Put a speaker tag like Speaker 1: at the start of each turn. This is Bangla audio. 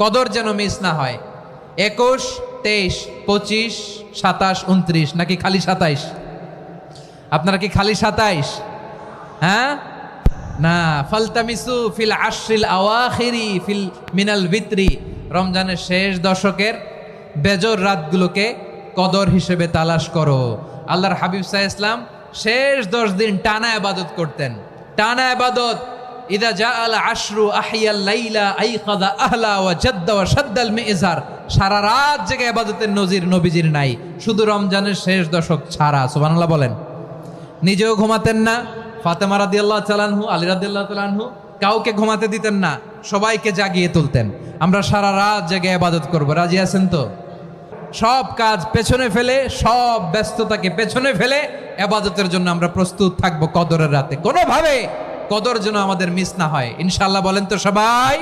Speaker 1: কদর যেন মিস না হয়। 21, 23, 25, 27, 29 নাকি খালি 27? আপনারা কি খালি 27? হ্যাঁ না, ফালতামিসু ফিল আশরিল আওয়াখিরি ফিল মিনাল ভিতরি, রমজানের শেষ দশকের বেজর রাতগুলোকে কদর হিসেবে তালাশ করো। আল্লাহর হাবিব সাল্লাল্লাহু আলাইহি ওয়াসাল্লাম শেষ 10 দিন টানা ইবাদত করতেন, টানা ইবাদত। ইদা জাআল আশরু আহিয়াল লাইলা আইকাযা আহলা ওয়া জাদ্দা ওয়া শাদ্দাল মিজার, সারা রাত জেগে ইবাদতের নজির নবীজির নাই, শুধু রমজানের শেষ দশক ছাড়া। সুবহানাল্লাহ বলেন। নিজেও ঘুমাতেন না, ফাতেমা রাদিয়াল্লাহু তাআলা আনহু, আলী রাদিয়াল্লাহু তাআলা আনহু কাউকে ঘুমাতে দিতেন না, সবাইকে জাগিয়ে তুলতেন। আমরা সারা রাত জেগে ইবাদত করব, রাজি আছেন তো? সব কাজ পেছনে ফেলে, সব ব্যস্ততাকে পেছনে ফেলে ইবাদতের জন্য আমরা প্রস্তুত থাকবো কদরের রাতে। কোনোভাবে কদর যেন আমাদের মিস না হয়, ইনশাআল্লাহ বলেন তো সবাই।